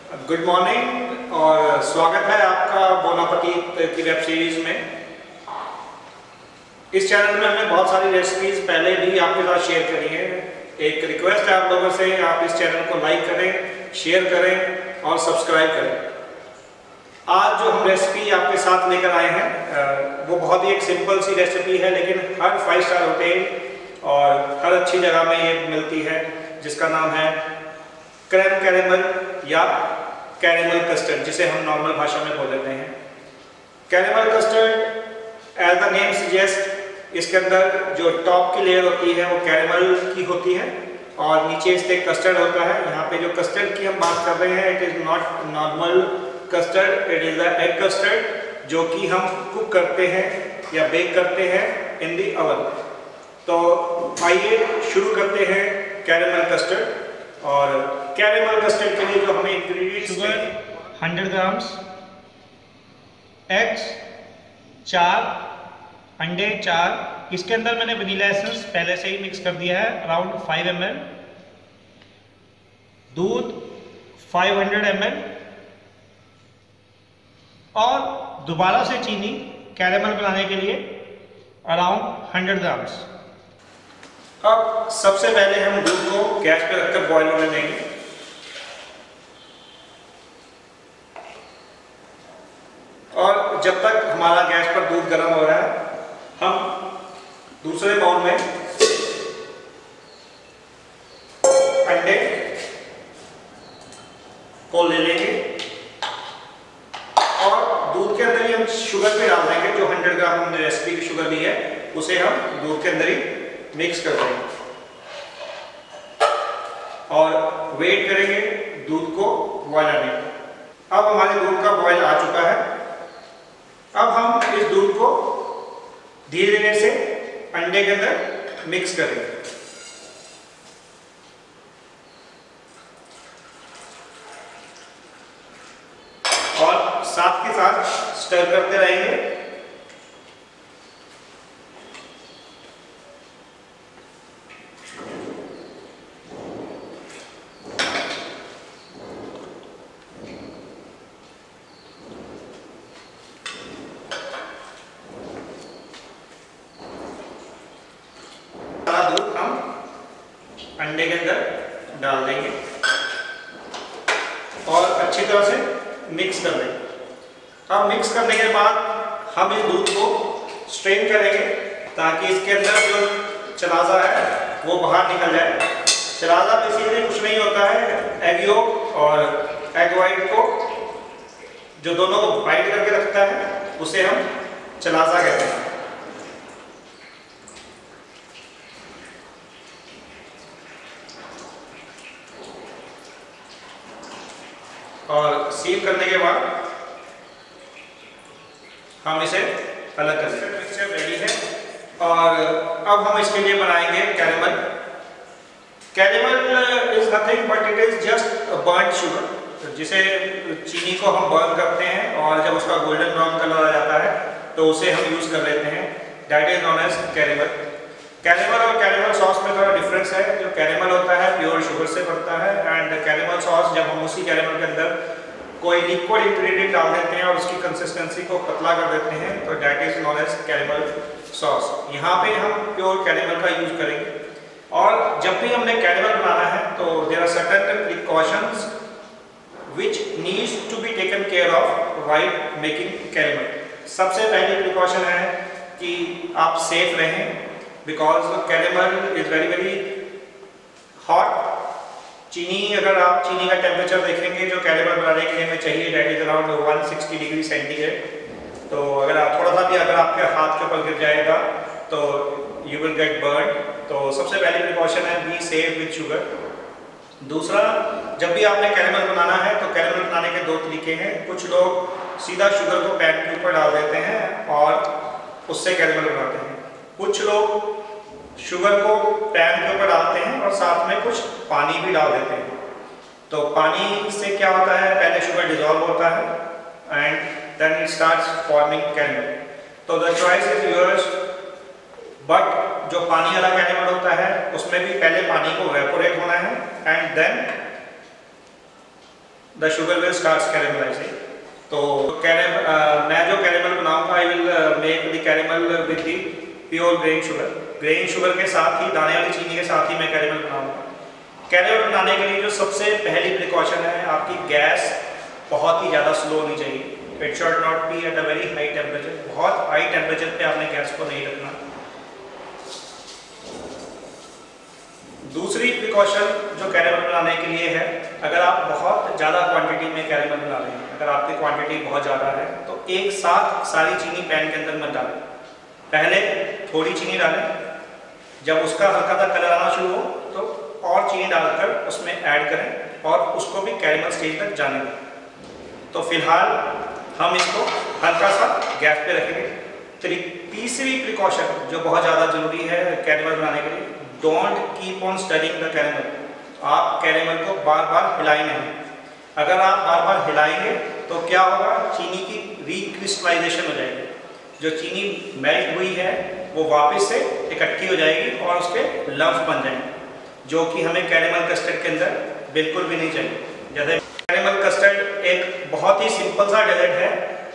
Good morning और स्वागत है आपका बोन अपीटाइट की वेब सीरीज में। इस चैनल में हमने बहुत सारी रेसिपीज पहले भी आपके साथ शेयर करी है। एक रिक्वेस्ट है आप लोगों से, आप इस चैनल को लाइक करें, शेयर करें और सब्सक्राइब करें। आज जो हम रेसिपी आपके साथ लेकर आए हैं वो बहुत ही एक सिंपल सी रेसिपी है, लेकिन हर 5 स्टार होटल और हर अच्छी जगह में ये मिलती है, जिसका नाम है क्रैम कैरेमल या कैरेमल कस्टर्ड, जिसे हम नॉर्मल भाषा में बोल लेते हैं। Caramel custard as the name suggest, इसके अंदर जो टॉप की लेयर होती है वो कैरेमल की होती है और नीचे इसके कस्टर्ड होता है। यहाँ पे जो कस्टर्ड की हम बात कर रहे हैं, it is not normal custard, it is the egg custard, जो कि हम कुक करते हैं या बेक करते हैं इन दी ओवन। तो आइए शुरू करते हैं कैरेमल कस्टर्ड। और कैरेमल कस्टर्ड के लिए जो हमें इंग्रेडिएंट्स, शुगर 100 ग्राम्स, एग्स 4, अंडे 4। इसके अंदर मैंने वनीला एसेंस पहले से ही मिक्स कर दिया है, अराउंड 5 ml। दूध 500 ml और दोबारा से चीनी कैरेमल बनाने के लिए अराउंड 100 ग्राम्स। अब सबसे पहले हम दूध को गैस पे रखकर बॉईल होने देंगे। और जब तक हमारा गैस पर दूध गर्म हो रहा है, हम दूसरे बाउल में अंडे को ले लेंगे और दूध के अंदर ही हम शुगर भी डाल देंगे। जो 100 ग्राम हमने रेसिपी की शुगर ली है, उसे हम दूध के अंदर ही मिक्स कर देंगे और वेट करेंगे दूध को बॉयल आने का। अब हमारे दूध का बॉयल आ चुका है। अब हम इस दूध को धीरे धीरे से अंडे के अंदर मिक्स करेंगे और साथ के साथ स्टर करते रहेंगे। दूध हम अंडे के अंदर डाल देंगे और अच्छी तरह से मिक्स कर देंगे। अब मिक्स करने के बाद हम इस दूध को स्ट्रेन करेंगे ताकि इसके अंदर जो चलाज़ा है वो बाहर निकल जाए। चलाज़ा बेसिकली कुछ नहीं होता है, एग योक और एग वाइट को जो दोनों को बाइंड करके रखता है, उसे हम चलाज़ा कहते हैं। और सील करने के बाद हम इसे अलग कर देंगे। मिक्सचर रेडी है और अब हम इसके लिए बनाएंगे caramel. Caramel is nothing but it is just burned sugar, जिसे चीनी को हम बर्न करते हैं और जब उसका गोल्डन ब्राउन कलर आ जाता है तो उसे हम यूज कर लेते हैं। That is known as caramel. Caramel और कैरेमल सॉस में थोड़ा डिफरेंस है। जो कैरेमल होता है प्योर शुगर से बनता है एंड कैरेमल सॉस जब हम उसी कैरेमल के अंदर कोई लिक्विड इंग्रेडिएंट डाल देते हैं और उसकी कंसिस्टेंसी को पतला कर देते हैं, तो that is known as caramel sauce. यहाँ पे हम प्योर कैरेमल का यूज करेंगे। और जब भी हमने कैरेमल बनाना है तो there are certain precautions which needs to be taken care of while making caramel. सबसे पहली प्रिकॉशन है कि आप सेफ रहें, because caramel is very hot. चीनी, अगर आप चीनी का टेम्परेचर देखेंगे जो कैरेमल बनाने के लिए हमें चाहिए, that is around 160 degree centigrade. तो अगर आप थोड़ा सा भी अगर आपके हाथ के ऊपर गिर जाएगा तो यू विल गेट बर्न। तो सबसे पहली प्रिकॉशन है बी सेफ विद शुगर। दूसरा, जब भी आपने कैरेमल बनाना है तो कैरेमल बनाने के 2 तरीके हैं। कुछ लोग सीधा शुगर को पैन के ऊपर डाल देते हैं और उससे कैरेमल बनाते हैं। कुछ लोग शुगर को पैन के ऊपर डालते हैं और साथ में कुछ पानी भी डाल देते हैं। तो पानी से क्या होता है, पहले शुगर डिजॉल्व होता है and then it starts forming caramel. तो the choice is yours, but जो पानी वाला कैरेमल होता है उसमें भी पहले पानी को वेपोरेट होना है and then the sugar will start caramelising. तो मैं जो कैरेमल बनाऊंगा, I will make the caramel with the pure grain sugar. Grain sugar के साथ ही, दाने वाली चीनी के साथ ही मैं कैरेमल बनाऊंगा। कैरेमल बनाने के लिए जो सबसे पहली प्रिकॉशन है, आपकी गैस बहुत ही ज़्यादा स्लो होनी चाहिए। It should not be at a very high temperature. बहुत हाई टेम्परेचर पे आपने गैस को नहीं रखना। दूसरी प्रिकॉशन जो कैरेमल बनाने के लिए है, अगर आप बहुत ज़्यादा क्वांटिटी में कैरेमल बना रहे हैं, अगर आपकी क्वांटिटी बहुत ज़्यादा है, तो एक साथ सारी चीनी पैन के अंदर मत डालें। पहले थोड़ी चीनी डालें, जब उसका हल्का सा कलर आना शुरू हो तो और चीनी डालकर उसमें ऐड करें और उसको भी कैरेमल स्टेज तक जाने दें। तो फिलहाल हम इसको हल्का सा गैस पे रखेंगे। तीसरी प्रिकॉशन जो बहुत ज़्यादा ज़रूरी है कैरेमल बनाने के लिए, don't keep on stirring the caramel. आप कैरेमल को बार बार हिलाएं नहीं। अगर आप बार बार हिलाएंगे तो क्या होगा, चीनी की रिक्रिस्टलाइजेशन हो जाएगी। जो चीनी मेल्ट हुई है वो वापस से इकट्ठी हो जाएगी और उसके लम्फ बन जाएंगे, जो कि हमें कैरेमल कस्टर्ड के अंदर बिल्कुल भी नहीं चाहिए। जैसे कैरेमल कस्टर्ड एक बहुत ही सिंपल सा डेजर्ट है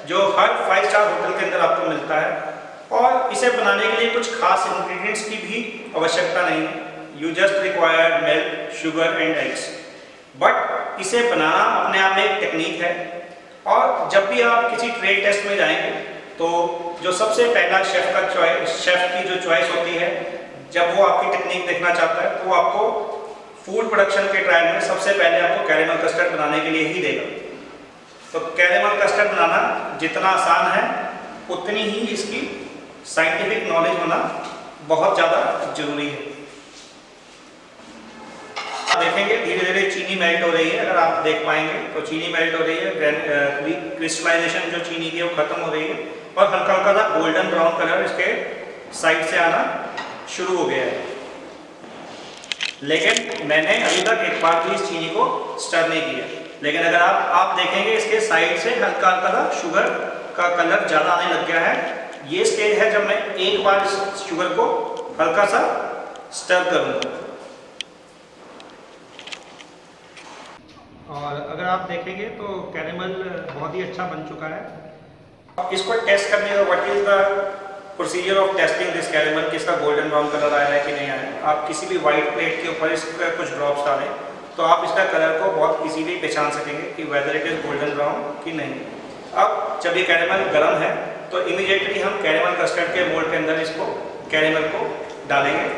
जो हर 5 स्टार होटल के अंदर आपको मिलता है, और इसे बनाने के लिए कुछ खास इंग्रेडिएंट्स की भी आवश्यकता नहीं है। You just require milk, sugar and eggs. But इसे बनाना अपने आप में एक टेक्निक है, और जब भी आप किसी ट्रेड टेस्ट में जाएंगे तो जो सबसे पहला शेफ की जो चॉइस होती है, जब वो आपकी टेक्निक देखना चाहता है तो वो आपको फूड प्रोडक्शन के ट्रायल में सबसे पहले आपको कैरेमल कस्टर्ड बनाने के लिए ही देगा। तो कैरेमल कस्टर्ड बनाना जितना आसान है, उतनी ही इसकी साइंटिफिक नॉलेज होना बहुत ज़्यादा जरूरी है। देखेंगे धीरे धीरे चीनी मेल्ट हो रही है। अगर आप देख पाएंगे तो चीनी मेल्ट हो रही है, क्रिस्टलाइजेशन जो चीनी की है वो खत्म हो रही है, और हल्का हल्का सा गोल्डन ब्राउन कलर इसके साइड से आना शुरू हो गया है। लेकिन मैंने अभी तक एक बार भी इस चीनी को स्टर नहीं किया। लेकिन अगर आप देखेंगे इसके साइड से हल्का हल्का सा शुगर का कलर ज़्यादा आने लग गया है। ये स्टेज है जब मैं एक बार इस शुगर को हल्का सा स्टर करूँगा। और अगर आप देखेंगे तो कैरेमल बहुत ही अच्छा बन चुका है। इसको टेस्ट करने का what is the procedure of testing this caramel, कि इसका गोल्डन ब्राउन कलर आया है कि नहीं आया है। आप किसी भी वाइट प्लेट के ऊपर इसका कुछ ड्रॉप्स डालें तो आप इसका कलर को बहुत इजीली पहचान सकेंगे कि whether it is golden brown कि नहीं। अब जब ये कैरेमल गर्म है तो इमीडिएटली हम कैरेमल कस्टर्ड के मोल्ड के अंदर इसको कैरेमल को डालेंगे।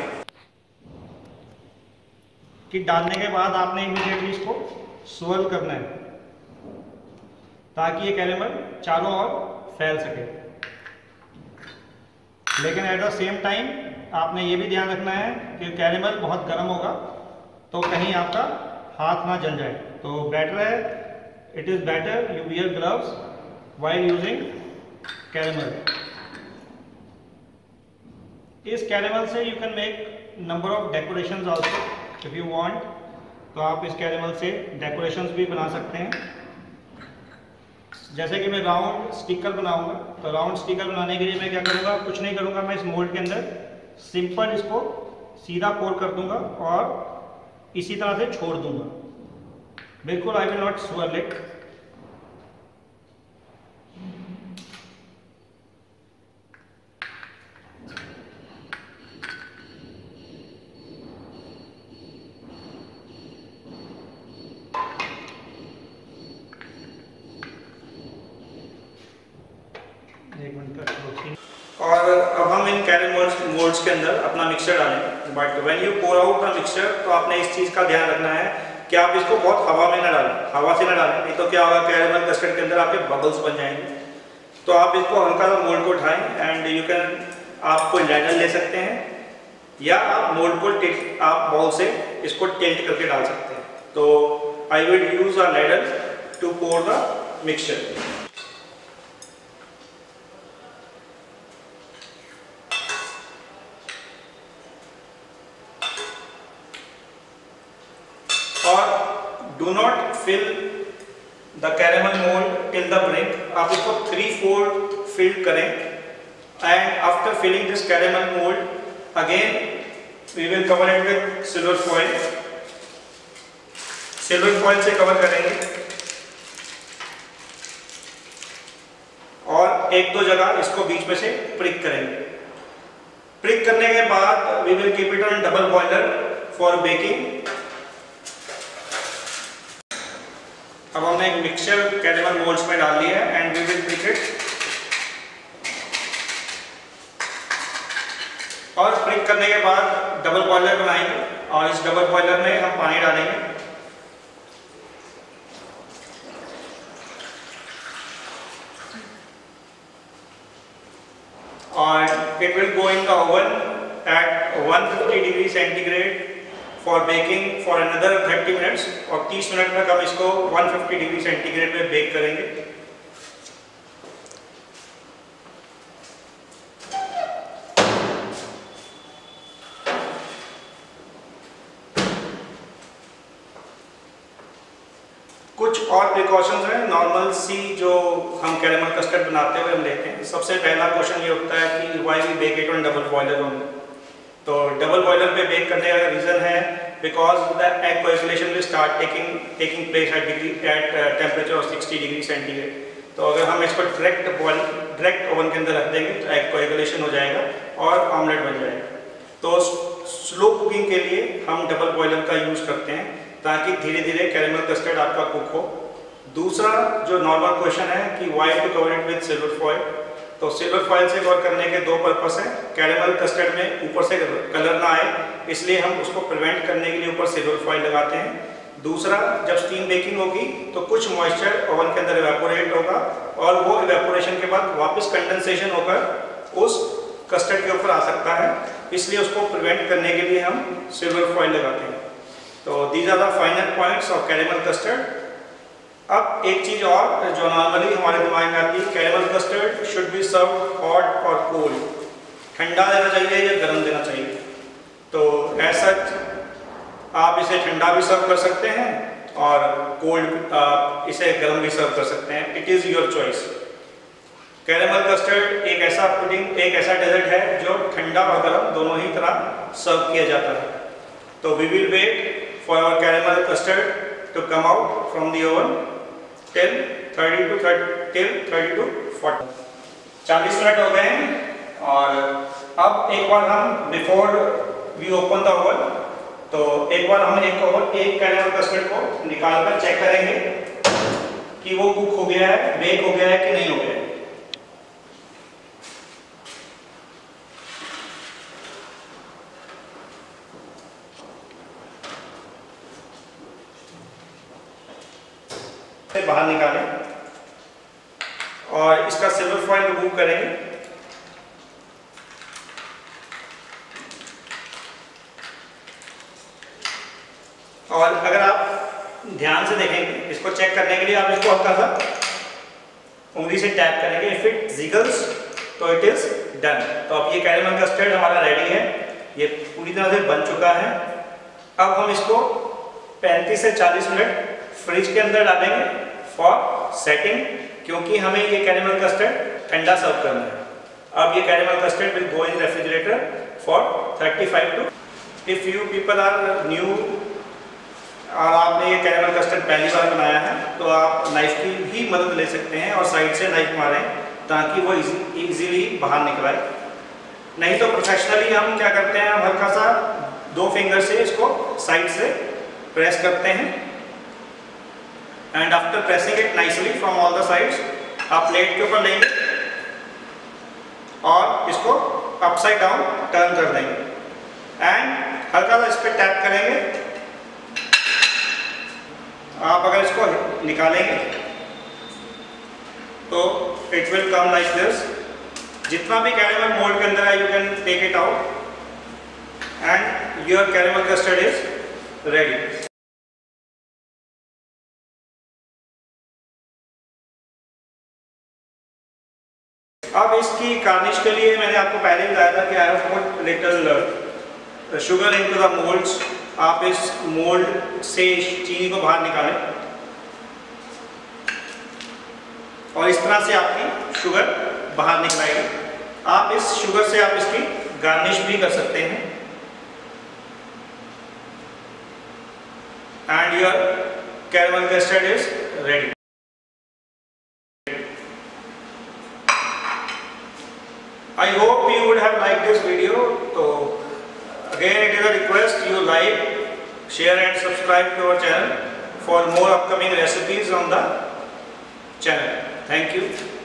कि डालने के बाद आपने इमीडिएटली इसको स्वर्ल करना है ताकि ये कैरेमल चारों ओर फैल सके। लेकिन एट द सेम टाइम आपने ये भी ध्यान रखना है कि कैरेमल बहुत गर्म होगा तो कहीं आपका हाथ ना जल जाए। तो बेटर है, it is better you wear gloves while using caramel. इस कैरेमल से you can make number of decorations also if you want. तो आप इस कैरेमल से डेकोरेशंस भी बना सकते हैं। जैसे कि मैं राउंड स्टिकर बनाऊंगा, तो राउंड स्टिकर बनाने के लिए मैं क्या करूंगा, कुछ नहीं करूंगा, मैं इस मोल्ड के अंदर सिंपल इसको सीधा पोर कर दूंगा और इसी तरह से छोड़ दूंगा। बिल्कुल I will not swirl it. और अब हम इन कैरेमल मोल्ड्स के अंदर अपना मिक्सचर डालें। But when you pour out the mixture तो आपने इस चीज़ का ध्यान रखना है कि आप इसको बहुत हवा में ना डालें, हवा से ना डालें, नहीं तो क्या होगा, कैरेमल कस्टर्ड के अंदर आपके बबल्स बन जाएंगे। तो आप इसको हल्का सा मोल्ड को उठाएं एंड यू कैन, आप कोई लैडर ले सकते हैं या आप मोल्ड को आप बॉल से इसको टिल्ट करके डाल सकते हैं। तो I will use a ladder to pour the mixture. और do not fill the caramel mould till the brink. आप इसको 3/4 फिल करें and after filling this caramel mould again we will cover it with silver foil. Silver foil से कवर करेंगे और एक दो जगह इसको बीच में से प्रिक करेंगे। प्रिक करने के बाद we will keep it on double boiler for baking. अब हमने एक मिक्सचर कैरेमल मोल्ड्स में डाल लिया है and we will prick it. और प्रिक करने के बाद डबल बॉयलर बनाएंगे और इस डबल बॉयलर में हम पानी डालेंगे। और it will go in the oven at 150 degree centigrade for baking for another 30 minutes. और 30 मिनट तक हम इसको 150 डिग्री सेंटीग्रेड में बेक करेंगे। कुछ और प्रिकॉशंस हैं नॉर्मल सी जो हम कैरेमल कस्टर्ड बनाते हुए हम लेते हैं। सबसे पहला क्वेश्चन ये होता है कि why we bake it on double boiler only. तो डबल बॉयलर पे बेक करने का रीज़न है because the egg coagulation will start taking place at temperature of 60 degree centigrade. तो अगर हम इसको डायरेक्ट ओवन के अंदर रख देंगे तो एग कोएगुलेशन हो जाएगा और ऑमलेट बन जाएगा। तो स्लो कुकिंग के लिए हम डबल बॉयलर का यूज़ करते हैं ताकि धीरे धीरे कैरेमल कस्टर्ड आपका कुक हो। दूसरा जो नॉर्मल क्वेश्चन है कि why to cover it with silver foil. तो सिल्वर फॉइल से कवर करने के दो पर्पस हैं। कैरेमल कस्टर्ड में ऊपर से कलर ना आए इसलिए हम उसको प्रिवेंट करने के लिए ऊपर सिल्वर फॉइल लगाते हैं। दूसरा, जब स्टीम बेकिंग होगी तो कुछ मॉइस्चर ओवन के अंदर इवेपोरेट होगा और वो इवेपोरेशन के बाद वापस कंडेंसेशन होकर उस कस्टर्ड के ऊपर आ सकता है, इसलिए उसको प्रिवेंट करने के लिए हम सिल्वर फॉइल लगाते हैं। तो these are the final points of caramel custard. अब एक चीज़ और जो नॉर्मली हमारे दिमाग में आती है, caramel custard should be serve hot और कोल्ड। ठंडा देना चाहिए या गर्म देना चाहिए। तो ऐसा आप इसे ठंडा भी सर्व कर सकते हैं और कोल्ड इसे गर्म भी सर्व कर सकते हैं। It is your choice. Caramel custard एक ऐसा पुडिंग, एक ऐसा डेजर्ट है जो ठंडा और गर्म दोनों ही तरह सर्व किया जाता है। तो we will wait for our caramel custard to come out from the oven till 30 to 40। 40 मिनट हो गए हैं और अब एक बार हम before we open the oven तो एक बार हम एक कैरेमल कस्टर्ड को निकाल कर चेक करेंगे कि वो कुक हो गया है, बेक हो गया है कि नहीं हो गया है। बाहर निकालें और इसका सिल्वर फॉइल रिमूव करेंगे। और अगर आप ध्यान से देखेंगे, इसको चेक करने के लिए आप इसको हल्का सा उंगली से टैप करेंगे। इफ इट जिगल्स तो इट इज डन। तो अब ये कैरेमल कस्टर्ड हमारा रेडी है, ये पूरी तरह से बन चुका है। अब हम इसको 35 से 40 मिनट फ्रिज के अंदर डालेंगे फॉर सेटिंग, क्योंकि हमें ये कैरेमल कस्टर्ड ठंडा सर्व करना है। अब ये caramel custard will go in refrigerator for 35 to. If you people are new और आपने ये कैरेमल कस्टर्ड पहली बार बनाया है तो आप नाइफ की भी मदद ले सकते हैं और साइड से नाइफ मारें ताकि वो इजीली बाहर निकल आए। नहीं तो प्रोफेशनली हम क्या करते हैं, हम हल्का सा 2 फिंगर से इसको साइड से प्रेस करते हैं and after pressing it nicely from all the sides आप प्लेट के ऊपर लेंगे और इसको अपसाइड डाउन टर्न कर देंगे एंड हल्का सा इस पर टैप करेंगे। आप अगर इसको निकालेंगे तो it will come like this. जितना भी कैरेमल मोल्ड के अंदर है you can take it out and your caramel custard is ready. अब इसकी गार्निश के लिए मैंने आपको पहले ही बताया था कि I have put little sugar into the moulds. आप इस मोल्ड से चीनी को बाहर निकालें और इस तरह से आपकी शुगर बाहर निकलाएगी। आप इस शुगर से आप इसकी गार्निश भी कर सकते हैं and your caramel custard is ready. Again, it is a request you like, share and subscribe to our channel for more upcoming recipes on the channel. Thank you.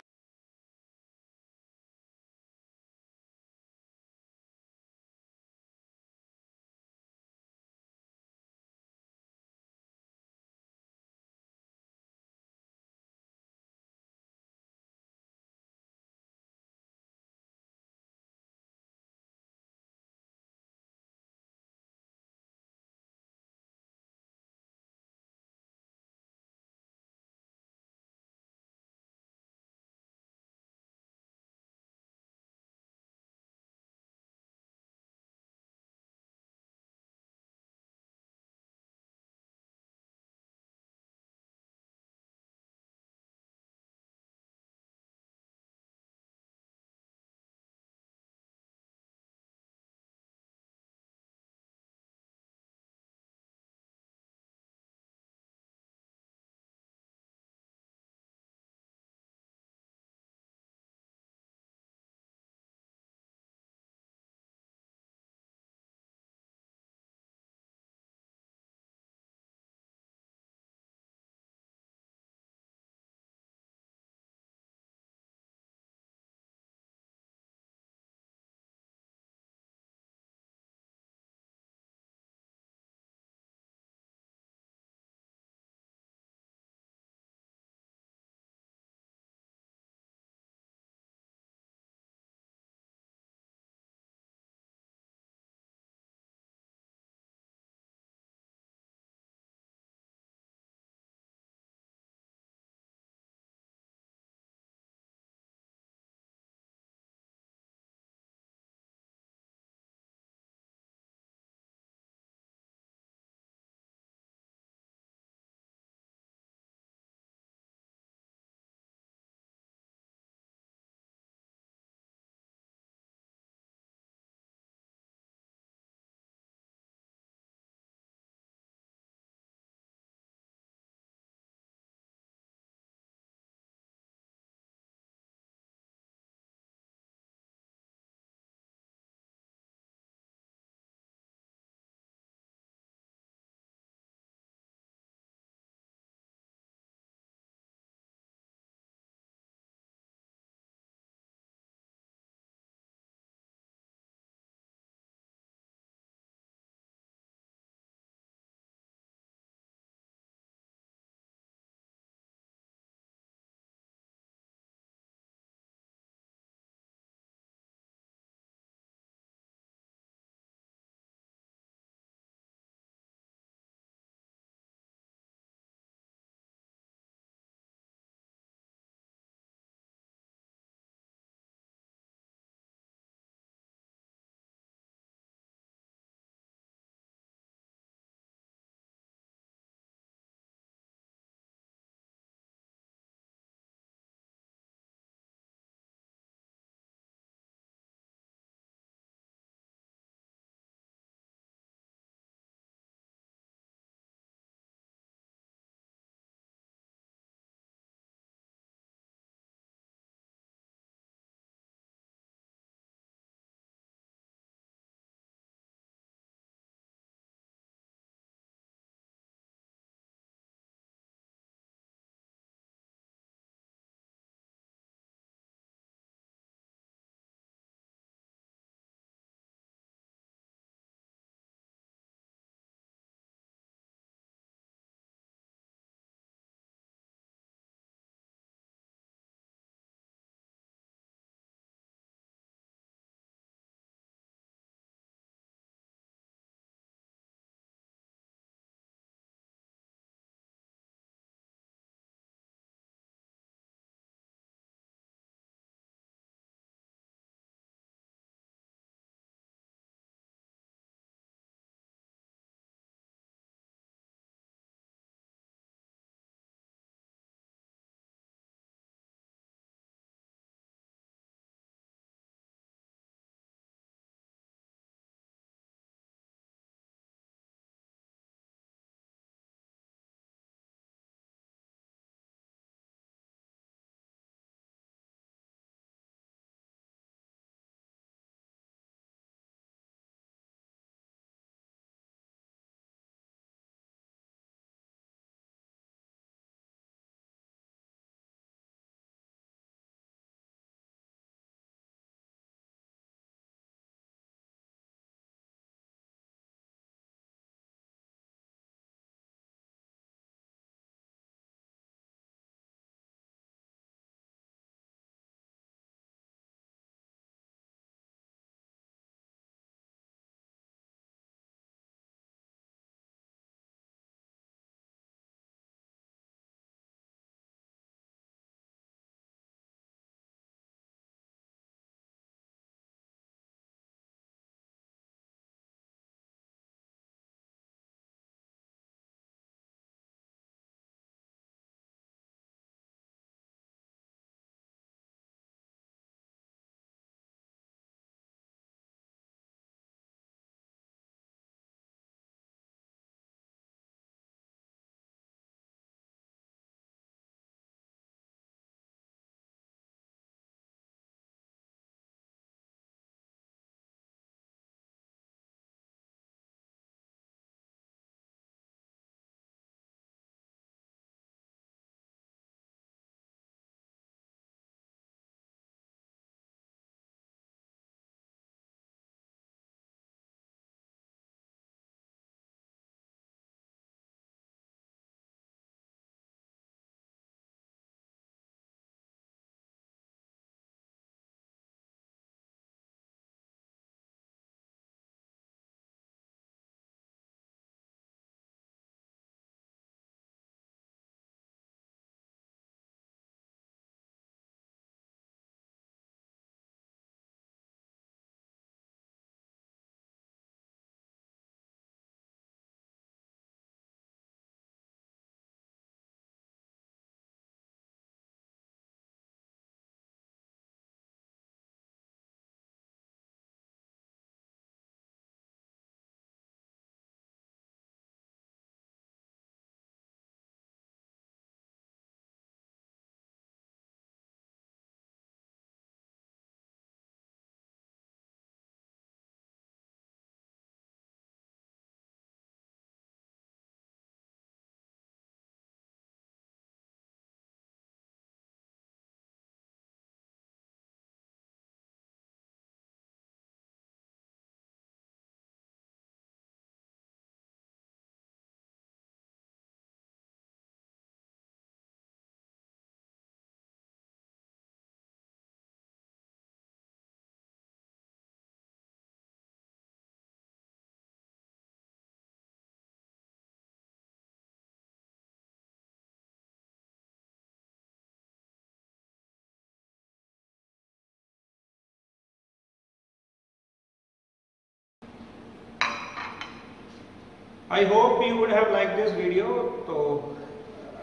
I hope you would have liked this video. So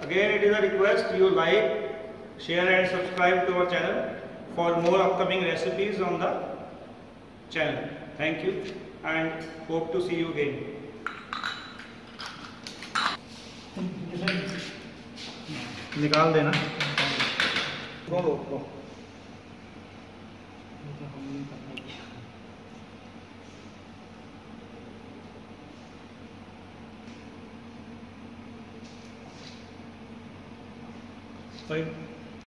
again, it is a request you like, share and subscribe to our channel for more upcoming recipes on the channel. Thank you and hope to see you again. निकाल देना। Right.